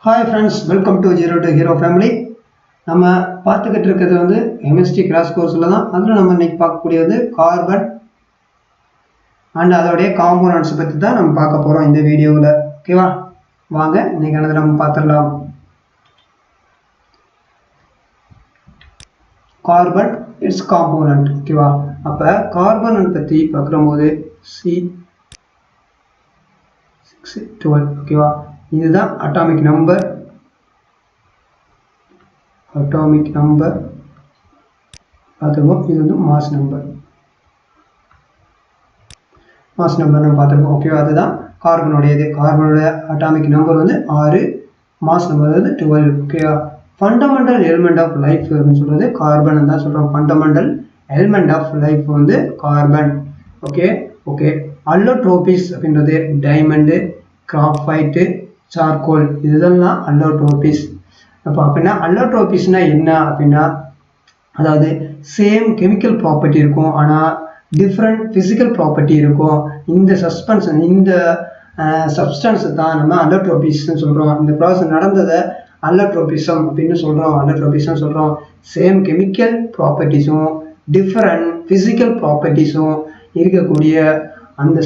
Hi friends, welcome to Zero to Hero family. நம்ம பார்த்துக்கிட்டு இருக்கிறது வந்து chemistry class courseல தான். அதுல நம்ம இன்னைக்கு பார்க்கக்கூடியது கார்பன் and அதோடைய காம்போனன்ட்ஸ் பத்தி தான் நம்ம பார்க்க போறோம் இந்த வீடியோல. ஓகேவா? வாங்க இன்னைக்கானதை நம்ம பார்த்துடலாம். Carbon it's component. ஓகேவா? அப்ப கார்பன் பத்தி பார்க்கும்போது C612. ஓகேவா? இதுதான் அட்டாமிக் நம்பர் பார்த்துருக்கோம். இது வந்து மாஸ் நம்பர் நம்ம பார்த்துருக்கோம். ஓகேவா? அதுதான் கார்பனுடையது. கார்பனோட அட்டாமிக் நம்பர் வந்து 6, மாஸ் நம்பர் வந்து 12. ஓகேவா? ஃபண்டமெண்டல் எலிமெண்ட் ஆஃப் லைஃப் அப்படின்னு சொல்றது கார்பன் தான் சொல்றோம். ஃபண்டமெண்டல் எலிமெண்ட் ஆஃப் லைஃப் வந்து கார்பன். ஓகே. அல்லோட்ரோபிஸ் அப்படின்றது டைமண்டு, கிராஃபைட்டு, சார்கோல், இதெல்லாம் அல்லோட்ரோபிஸ். அப்போ அப்படின்னா அல்லோட்ரோபிஸ்னா என்ன அப்படின்னா, அதாவது சேம் கெமிக்கல் ப்ராப்பர்ட்டி இருக்கும், ஆனால் டிஃப்ரெண்ட் ஃபிசிக்கல் ப்ராப்பர்ட்டி இருக்கும். இந்த சப்ஸ்டன்ஸ் தான் நம்ம அல்லோட்ரோபிஸ்ன்னு சொல்கிறோம். இந்த ப்ராசஸ் நடந்ததை அல்லோட்ரோபிசம் அப்படின்னு சொல்கிறோம். சேம் கெமிக்கல் ப்ராப்பர்ட்டிஸும் டிஃப்ரெண்ட் ஃபிசிக்கல் ப்ராப்பர்ட்டிஸும் இருக்கக்கூடிய அந்த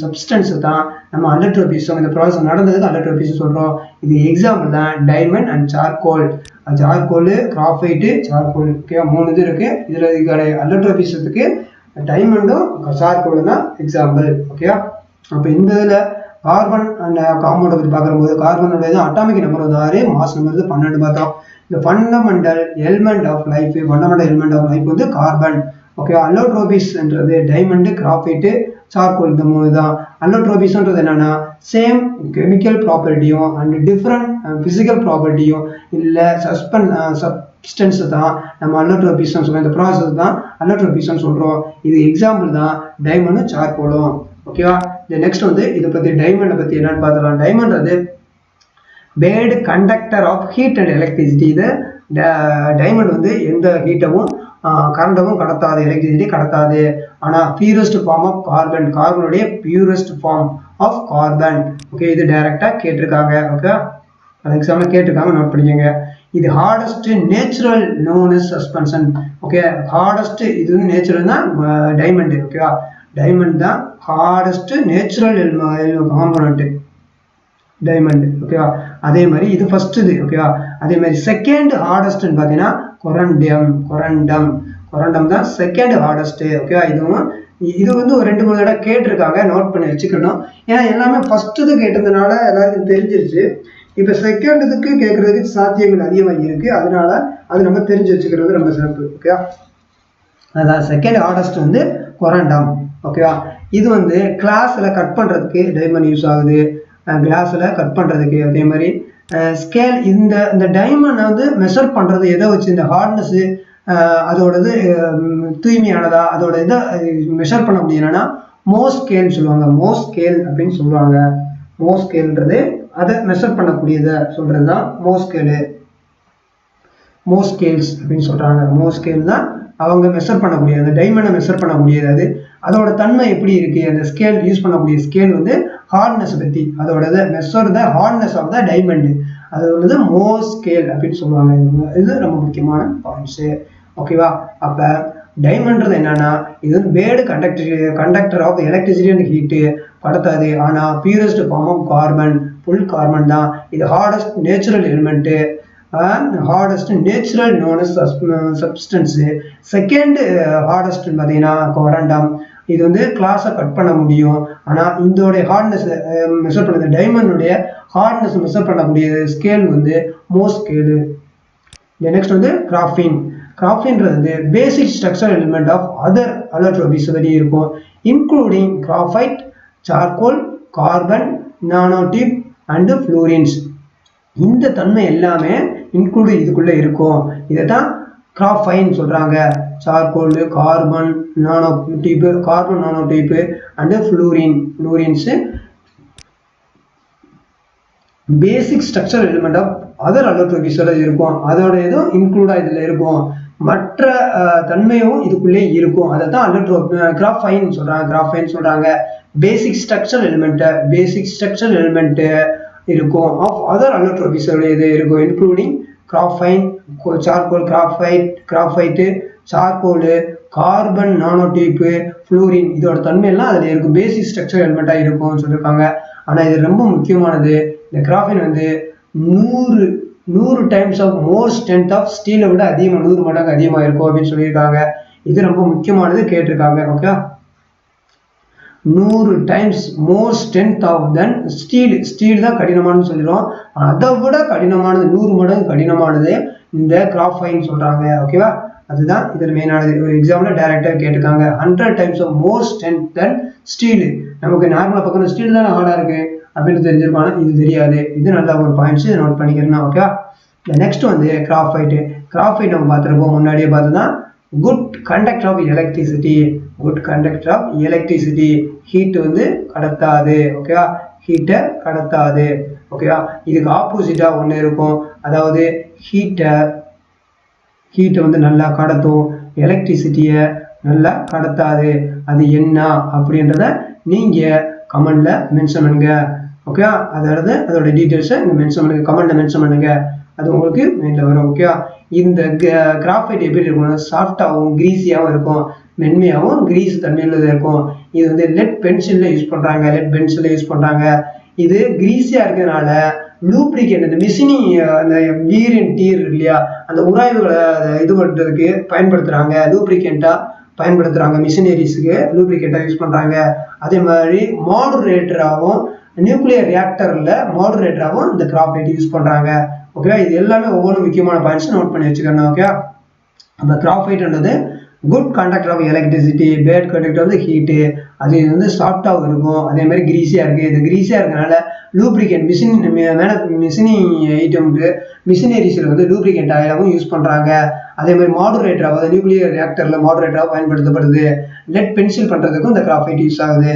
சப்ஸ்டன்ஸ் தான் நம்ம அல்லோட்ரோபிசம். இந்த ப்ராசஸ் நடந்ததுக்கு அல்லோட்ரோபிஸ் சொல்கிறோம். இது எக்ஸாம்பிள் தான் diamond and charcoal. Graphite, charcoal. ஓகேவா? 3 இது இருக்கு. இதில் இதுக்கான அல்லோட்ரோபிசத்துக்கு டைமண்டும் சார்கோலும் தான் எக்ஸாம்பிள். ஓகேவா? அப்போ இந்த இதில் கார்பன் அண்ட் காம்பவுண்டை பற்றி பார்க்கும்போது கார்பனுடைய அட்டாமிக் நம்பர் வந்து 6, மாஸ் நம்பர் வந்து 12 பார்த்தோம். இந்த ஃபண்டமெண்டல் எலிமெண்ட் ஆஃப் லைஃப் வந்து கார்பன். ஓகே, அல்லோட்ரோபிஸ்ன்றது டைமண்டு, கிராஃபைட்டு, சார்கோல், இந்த 3 தான். அல்லோட்ரோபிஸ்ன்றது என்னன்னா சேம் கெமிக்கல் ப்ராப்பர்ட்டியும் அண்ட் டிஃப்ரெண்ட் ஃபிசிக்கல் ப்ராப்பர்ட்டியும் இல்லை சப்ஸ்டன்ஸ் தான் நம்ம அல்லோட்ரோபிஸ் சொல்றோம். இந்த ப்ராசஸ் தான் அல்லோட்ரோபிஸ் சொல்றோம். இது எக்ஸாம்பிள் தான் டைமண்டும் சார்கோலும். ஓகேவா? இந்த நெக்ஸ்ட் வந்து இதை பத்தி டைமண்டை பத்தி என்னன்னு பார்த்துக்கலாம். டைமண்ட் வந்து bad conductor of heat and electricity. இது டைமண்ட் வந்து எந்த ஹீட்டவும் கரண்டவும் கடத்தாது, எலக்ட்ரிசிட்டி கடத்தாது. ஆனால் பியூரஸ்ட் ஃபார்ம் ஆஃப் கார்பனுடைய purest form of carbon. Okay, இது டைரக்டா கேட்டிருக்காங்க. ஓகே, எக்ஸாம்பிள் கேட்டிருக்காங்க, நோட் பண்ணிக்கோங்க. இது ஹார்டஸ்ட் நேச்சுரல் நோனஸ் சஸ்பென்ஷன். ஓகே, ஹார்டஸ்ட் இது வந்து நேச்சுரல் தான் டைமண்ட். ஓகேவா? டைமண்ட் தான் ஹார்டஸ்ட் நேச்சுரல் காம்போனன்ட் டைமண்ட். ஓகேவா? அதே மாதிரி இது ஃபர்ஸ்ட் இது. ஓகேவா? அதே மாதிரி செகண்ட் ஹார்டஸ்ட்னு பார்த்தீங்கன்னா கொரண்டம் தான் செகண்ட் ஹார்டஸ்ட். ஓகேவா? இது வந்து ஒரு 2-3 தடவை கேட்டிருக்காங்க, நோட் பண்ணி வச்சுக்கணும். ஏன்னா எல்லாமே ஃபர்ஸ்ட் இது கேட்டதுனால எல்லாருக்கும் தெரிஞ்சிருச்சு. இப்போ செகண்ட் இதுக்கு கேட்கறதுக்கு சாத்தியங்கள் அதிகமாக இருக்கு. அதனால அது நம்ம தெரிஞ்சு வச்சுக்கிறது ரொம்ப சிறப்பு. ஓகேவா? அதான் செகண்ட் ஹார்டஸ்ட் வந்து கொரண்டம். ஓகேவா? இது வந்து கிளாஸ்ல கட் பண்றதுக்கு டைமண்ட் யூஸ் ஆகுது, கிளாஸ்ல கட் பண்றதுக்கு. அதே மாதிரி ஸ்கேல், இந்த டைமண்ட் வந்து மெஷர் பண்றது எதை வச்சு, இந்த ஹார்ட்னஸ் அதோடது தூய்மையானதா, அதோட இதை மெஷர் பண்ண முடியும்னா மோஸ்கேல் சொல்லுவாங்க. மோஸ்கேல் அப்படின்னு சொல்லுவாங்க. மோஸ்கேல்ன்றது அதை மெஷர் பண்ணக்கூடியதை சொல்றதுதான் மோஸ்கேல்ஸ் அப்படின்னு சொல்றாங்க. மோஸ்கேல் தான் அவங்க மெஷர் பண்ணக்கூடியது, அந்த டைமண்டை மெஷர் பண்ணக்கூடியது. அது அதோட தன்மை எப்படி இருக்கு, அந்த ஸ்கேல் யூஸ் பண்ணக்கூடிய ஸ்கேல் வந்து ஹார்ட்னஸ் பத்தி, அதோட measure the hardness of the diamond, அது வந்து மோஸ்கேல் அப்படின்னு சொல்லுவாங்க. இது ரொம்ப முக்கியமான பாயிண்ட்ஸ். ஓகேவா? அப்ப டைமண்ட்றது என்னன்னா, இது வந்து bad conductor of electricity and heat கடத்தாது. ஆனா purest form of carbon, full carbon தான். இது hardest natural element, hardest natural known substance. Second hardest பார்த்தீங்கன்னா கொரண்டம். இது வந்து கிளாஸை கட் பண்ண முடியும், ஆனால் இதோடைய ஹார்ட்னஸ் மெஷர் பண்ணது, டைமண்டுடைய ஹார்ட்னஸ் மெஷர் பண்ணக்கூடிய ஸ்கேல் வந்து மோஸ்கேலு. நெக்ஸ்ட் வந்து கிராஃபீன்றது வந்து basic structural element of other allotropes வெளியே இருக்கும், including graphite, charcoal, carbon, nanotube and fullerenes. இந்த தன்மை எல்லாமே இன்க்ளூடு இதுக்குள்ள இருக்கும். இதை தான் கிராஃபைன் சொல்றாங்க. Charcoal, carbon nanotube and fullerenes basic structure element of other அல்லோட்ரோபிஸோட இருக்கும். அதோட இதுவும் இன்க்ளூடா இதுல இருக்கும். மற்ற தன்மையும் இதுக்குள்ளே இருக்கும். அதை தான் கிராஃபைன் சொல்றாங்க. பேசிக் ஸ்ட்ரக்சர் எலிமெண்ட் இருக்கும். ஆஃப் அதர் அல்லோட்ரோபிஸ் இது இருக்கும், including graphene, charcoal, graphite, charcoal, carbon nanotube, fullerene இதோட தன்மையெல்லாம் அதில் இருக்கும். பேசிக் ஸ்ட்ரக்சர் எலிமெண்ட்டாக இருக்கும்னு சொல்லியிருக்காங்க. ஆனால் இது ரொம்ப முக்கியமானது, இந்த கிராஃபின் வந்து 100 times of more strength of ஸ்டீலை விட அதிகமாக 100 மடங்கு அதிகமாக இருக்கும் அப்படின்னு சொல்லியிருக்காங்க. இது ரொம்ப முக்கியமானது கேட்டிருக்காங்க. Okay, 100 times more strength of than steel தான் கடினமானு சொல்லிடுவோம். அதை விட கடினமானது 100 மடங்கு கடினமானது இந்த கிராஃபைன் சொல்றாங்க. ஓகேவா, அதுதான் இதில் மெயினானது. ஒரு எக்ஸாம்பிள் டைரக்டாக கேட்டிருக்காங்க. 100 times of more strength than steel. நமக்கு நார்மலாக பக்கம் ஸ்டீல் தானே ஹார்டாக இருக்கு அப்படின்னு தெரிஞ்சிருப்பாங்க, இது தெரியாது. இது நல்ல ஒரு பாயிண்ட்ஸ் நோட் பண்ணிக்கிறேன். ஓகேவா, நெக்ஸ்ட் வந்து கிராஃபைட் நம்ம பார்த்துருப்போம், முன்னாடியே பார்த்துதான். Good conductor of electricity, good conductor of electricity, heat வந்து கடத்தாது. ஓகேவா, ஹீட்டை கடத்தாது. ஓகேவா, இதுக்கு ஆப்போசிட்டா ஒன்று இருக்கும், அதாவது ஹீட்டை வந்து நல்லா கடத்தும், எலக்ட்ரிசிட்டியை நல்லா கடத்தாது. அது என்ன அப்படின்றத நீங்க கமெண்ட்ல மென்ஷன் பண்ணுங்க. ஓகேவா, அதாவது அதோட டீட்டெயில்ஸை இங்கே மென்ஷன் பண்ணுங்க, கமெண்ட்ல மென்ஷன் பண்ணுங்க, அது உங்களுக்கு மெயின்ல வரும். ஓகேவா, இந்த கிராஃபைட் எப்படி இருக்கும், சாஃப்டாகவும் கிரீஸியாகவும் இருக்கும், மென்மையாகவும் கிரீஸ் தன்மையில் இருக்கும். இது வந்து லெட் பென்சிலில் யூஸ் பண்ணுறாங்க. இது கிரீஸியாக இருக்கிறதுனால லூப்ரிகேட், இந்த மிஷினிங், அந்த வீரின் டீர் இல்லையா, அந்த உராய்வுகளை இது பண்ணுறதுக்கு பயன்படுத்துகிறாங்க, லூப்ரிகேட்டாக பயன்படுத்துகிறாங்க. மிஷினரிஸுக்கு லூப்ரிகேட்டாக யூஸ் பண்ணுறாங்க. அதே மாதிரி மாடுரேட்டராகவும், நியூக்ளியர் ரியாக்டரில் மாடுரேட்டராகவும் இந்த கிராஃபைட் யூஸ் பண்ணுறாங்க. ஓகே, இது எல்லாமே ஒவ்வொரு முக்கியமான பாயிண்ட்ஸ் நோட் பண்ணி வச்சுக்கணும். ஓகே, அந்த கிராஃபைட்ன்றது good conductor of electricity, bad conductor of heat. அது வந்து சாஃப்டாகவும் இருக்கும், அதே மாதிரி கிரீஸியாக இருக்குது. இது கிரீஸியாக இருக்கிறனால லூப்ரிகேட் மிஷினிங் ஐட்டம்க்கு மிஷினரிஸில் வந்து லூப்ரிகேட் ஆயிலாகவும் யூஸ் பண்ணுறாங்க. அதே மாதிரி மாடுரேட்டராக, நியூக்ளியர் ரியாக்டரில் மாடுரேட்டராக பயன்படுத்தப்படுது. லெட் பென்சில் பண்ணுறதுக்கும் இந்த கிராஃபைட் யூஸ் ஆகுது.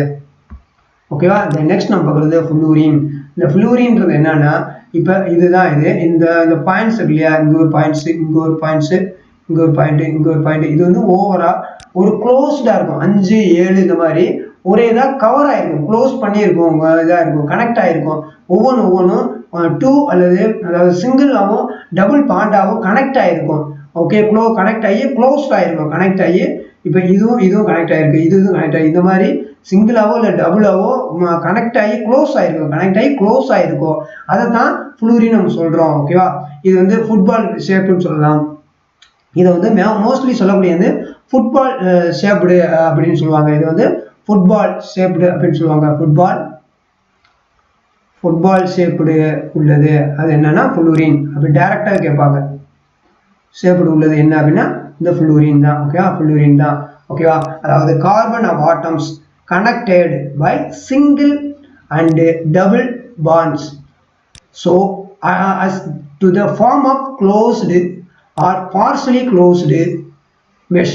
ஓகேவா, இந்த நெக்ஸ்ட் நம்ம பார்க்குறது ஃப்ளூரின். இந்த ஃப்ளூரின்றது என்னன்னா, இப்போ இதுதான் இந்த பாயிண்ட்ஸ் இருக்கு இல்லையா, இங்கே ஒரு பாயிண்ட்ஸு, இங்கே ஒரு பாயிண்ட்ஸு, இங்கே ஒரு பாயிண்ட், இது வந்து ஓவரா ஒரு க்ளோஸ்டாக இருக்கும். 5, 7 இந்த மாதிரி ஒரே இதாக கவர் ஆகிருக்கும், க்ளோஸ் பண்ணியிருக்கும், இதாக இருக்கும், கனெக்ட் ஆகிருக்கும். ஒவ்வொன்றும் 2 அதாவது சிங்கிளாகவும் டபுள் பாண்டாகவும் கனெக்ட் ஆகிருக்கும். ஓகே, கனெக்ட் ஆகி க்ளோஸ்ட் ஆகிருக்கும், கனெக்ட் ஆகி. இப்போ இதுவும் கனெக்ட் ஆகிருக்கு, இதுவும் கனெக்ட் ஆகி, இந்த மாதிரி சிங்கிளாவோ இல்லை டபுளாவோ கனெக்ட் ஆகி க்ளோஸ் ஆகிருக்கும். அதை தான் ஃப்ளூரின் நம்ம சொல்கிறோம். ஓகேவா, இது வந்து ஃபுட்பால் ஷேப்புன்னு சொல்லலாம். இதை வந்து மோஸ்ட்லி சொல்லக்கூடியது ஃபுட்பால் ஷேப்டு அப்படின்னு சொல்லுவாங்க. இது வந்து ஃபுட்பால் ஷேப்டு அப்படின்னு சொல்லுவாங்க. ஃபுட்பால் ஷேப்டு உள்ளது அது என்னன்னா ஃப்ளூரின் அப்படி டைரக்டாக கேட்பாங்க. ஷேப்டு உள்ளது என்ன அப்படின்னா இந்த ஃப்ளூரின் தான். ஓகேவா, ஃப்ளூரின் தான். ஓகேவா, அதாவது carbon of atoms connected by single and double bonds, so as to the form of closed or partially closed mesh.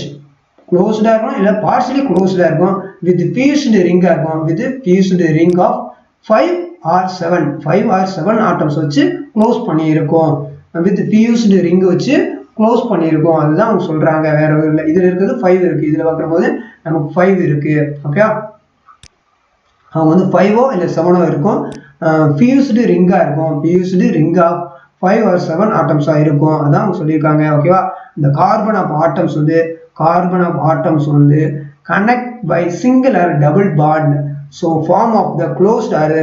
closed இருக்கும் இல்ல partially closed இருக்கும், with fused ring இருக்கும், with fused ring of 5 or 7 atoms வச்சு close பண்ணியிருக்கும், with fused ring வச்சு close பண்ணியிருக்கோம். அதுதான் அவங்க சொல்றாங்க, வேற இல்லை. இதுல இருக்கிறது 5 இருக்கு, இதுல பார்க்கும்போது நமக்கு 5 இருக்கு. ஓகே, அவங்க வந்து 5ஓ இல்லை 7ஓ இருக்கும், ஃபியூஸ்டு ரிங்கா இருக்கும், ஃபியூஸ்டு ரிங் ஆஃப் 5 or 7 ஆட்டம்ஸா இருக்கும். அதான் அவங்க சொல்லியிருக்காங்க. ஓகேவா, இந்த கார்பன் ஆஃப் ஆட்டம்ஸ் வந்து connect by single or double bond, so form of the closed or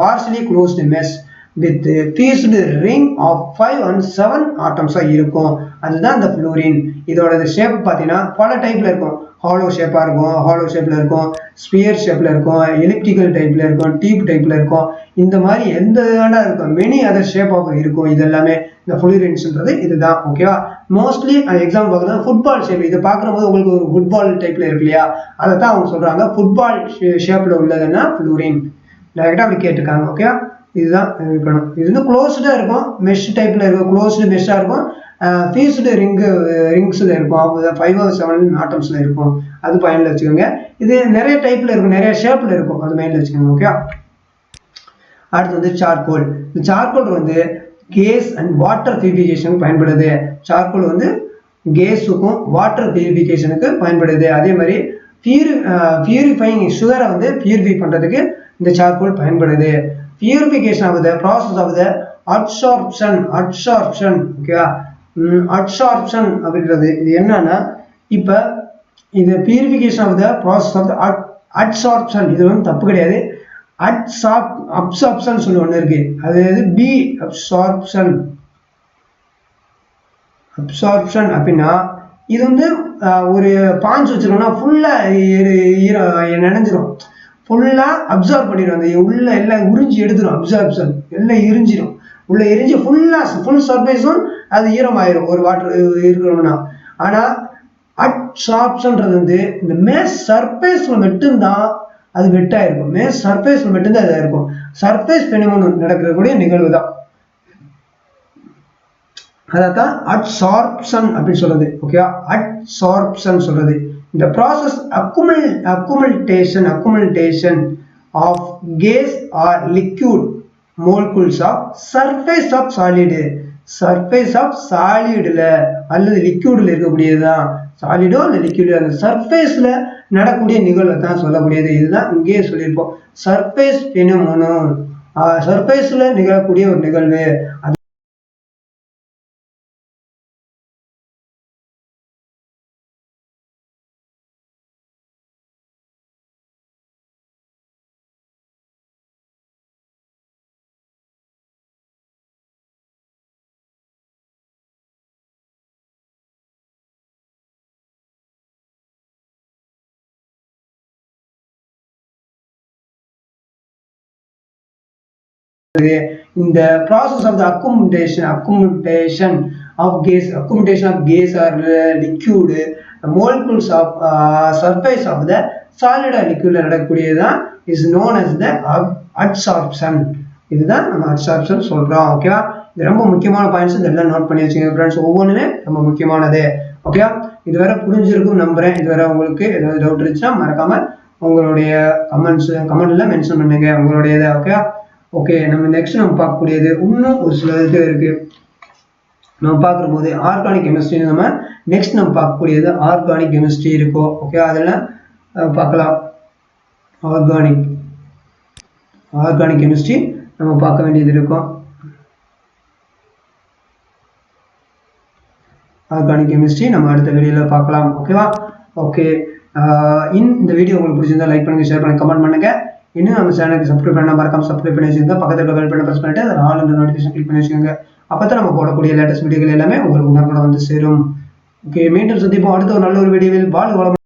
partially closed mesh with fused ring of 5 and 7 atoms இருக்கும். அதுதான் இந்த ஃப்ளூரின். இதோட ஷேப் பார்த்தீங்கன்னா பல டைப்ல இருக்கும். ஹாலோ ஷேப்ல இருக்கும், ஸ்பியர் ஷேப்ல இருக்கும், எலிப்டிக்கல் டைப்ல இருக்கும், டியூப் டைப்ல இருக்கும். இந்த மாதிரி எந்த வேணா இருக்கும், மெனி அதர் ஷேப் ஆஃப் இருக்கும். இது எல்லாமே இந்த ஃப்ளூரின்ஸ்ன்றது இதுதான். ஓகேவா, மோஸ்ட்லி எக்ஸாம்பிள் பார்க்குறது ஃபுட்பால் ஷேப். இது பார்க்கும்போது உங்களுக்கு ஒரு ஃபுட்பால் டைப்ல இருக்கு இல்லையா, அதை தான் அவங்க சொல்றாங்க ஃபுட்பால் ஷேப்ல உள்ளதுன்னா ஃப்ளூரின். டைரக்டா அப்படி கேட்டிருக்காங்க. ஓகே, இதுதான் இருக்கணும். இது வந்து க்ளோஸ்டா இருக்கும், மெஷ் டைப்ல இருக்கும், க்ளோஸ்டு மெஷ்ஷா இருக்கும், ஃபியூஸ்டு ரிங்ஸ்ல இருக்கும், 5 or 7 ஆட்டம்ஸ்ல இருக்கும். அது மைண்ட்ல வச்சுக்கோங்க. இது நிறைய டைப்ல இருக்கும், நிறைய ஷேப்ல இருக்கும், அது மைண்ட்ல வச்சுக்கோங்க. ஓகே, அடுத்து வந்து சார்கோல். இந்த சார்கோல் வந்து கேஸ் அண்ட் வாட்டர் பியூரிஃபிகேஷனுக்கு பயன்படுது. சார்கோல் வந்து கேஸுக்கும் வாட்டர் பியூரிஃபிகேஷனுக்கு பயன்படுது. அதே மாதிரி பியூரிஃபைங் சுகரை வந்து பியூரிஃபை பண்றதுக்கு இந்த சார்கோல் பயன்படுது. Purification of the process of the adsorption ஓகேவா. அட்சார்ப்ஷன் அப்படின்றது இது என்னன்னா, இப்போ இது purification of the process of the adsorption, இது வந்து தப்பு கிடையாது. அப்சார்ப்ஷன் சொல்லி ஒன்று இருக்கு, அது பி அப்சார்ப்ஷன் அப்படின்னா இது வந்து ஒரு பாஞ்சு வச்சிருக்கோம்னா ஃபுல்லா நினைஞ்சிரும், ஃபுல்லா அப்சார்ப் பண்ணிடும், அந்த உள்ள எல்லாம் உறிஞ்சி எடுத்துரும், அப்சார்ப்ஷன் எல்லாம் எரிஞ்சிடும், உள்ள எரிஞ்சு ஃபுல் சர்ஃபேஸும் அது ஈரமாயிரும் ஒரு வாட்டர் இருக்கணும்னா. ஆனா அட்சார்ப்ஷன்றது வந்து இந்த மேஸ் சர்ஃபேஸ்ல மட்டும்தான் அது வெட்டா இருக்கும், மேஸ் சர்ஃபேஸ்ல மட்டும்தான் இதா இருக்கும். சர்ஃபேஸ் பெனிமோன் நடக்கக்கூடிய நிகழ்வு தான், அதான் அட்சார்ப்ஷன் அப்படின்னு சொல்றது. ஓகேவா, அட்சார்ப்ஷன் சொல்றது இந்த process accumulation of gas or liquid molecules of surface of solid அல்லது லிக்விட்ல இருக்கக்கூடியதுதான், சாலிடோ அல்லது லிக்விடோ அந்த சர்ஃபேஸ்ல நடக்கூடிய நிகழ்வை தான் சொல்லக்கூடியது. இதுதான் இங்கே சொல்லியிருப்போம், சர்ஃபேஸ் பெனிமோன், சர்ஃபேஸ்ல நிகழக்கூடிய ஒரு நிகழ்வு. இந்த process of the accumulation of gas or liquid molecules of surface of the solid or liquid நடக்கக்கூடியதுதான் is known as the adsorption. இதுதான் நம்ம adsorption சொல்றோம். ஓகேவா, இது ரொம்ப முக்கியமான பாயிண்ட்ஸ், இதெல்லாம் நோட் பண்ணி வச்சுங்க ஃப்ரெண்ட்ஸ், ஒவ்வொன்றுமே ரொம்ப முக்கியமானது. ஓகேவா, இதுவரை புரிஞ்சிருக்கும் நம்புறேன். இதுவரை உங்களுக்கு ஏதாவது டவுட் இருந்துச்சுன்னா மறக்காம உங்களுடைய கமெண்ட்ல மென்ஷன் பண்ணுங்க உங்களுடையதை. ஓகேவா, ஓகே, நம்ம நெக்ஸ்ட் நம்ம பார்க்கக்கூடியது இன்னும் ஒரு சில இது இருக்கு. நம்ம பார்க்குற போது ஆர்கானிக் கெமிஸ்ட்ரி, நம்ம நெக்ஸ்ட் நம்ம பார்க்கக்கூடியது ஆர்கானிக் கெமிஸ்ட்ரி இருக்கும். ஓகே, அதெல்லாம் பார்க்கலாம். ஆர்கானிக் கெமிஸ்ட்ரி நம்ம பார்க்க வேண்டியது இருக்கும். ஆர்கானிக் கெமிஸ்ட்ரி நம்ம அடுத்த வீடியோல பார்க்கலாம். ஓகேவா, ஓகே, இந்த வீடியோ உங்களுக்கு பிடிச்சிருந்தா லைக் பண்ணுங்க, ஷேர் பண்ணுங்க, கமெண்ட் பண்ணுங்க. இன்னும் நம்ம சேனலுக்கு சப்ஸ்கிரைப் பண்ணா மறக்காம சப்ஸ்கிரைப் பண்ணி வச்சுக்கோங்க. பக்கத்துல பெல் பட்டனை பிரஸ் பண்ணிட்டு அதில் ஆல் என்ற நோட்டிஃபிகேஷன் கிளிக் பண்ணி வச்சுக்கோங்க. அப்பதான் நம்ம போடக்கூடிய லேட்டஸ்ட் வீடியோகள் எல்லாமே உங்களுக்கு உடனுக்குடன் வந்து சேரும். ஓகே, மீண்டும் சந்திப்போம் அடுத்த ஒரு நல்ல ஒரு வீடியோவில். வாழ்க வளமுடன்.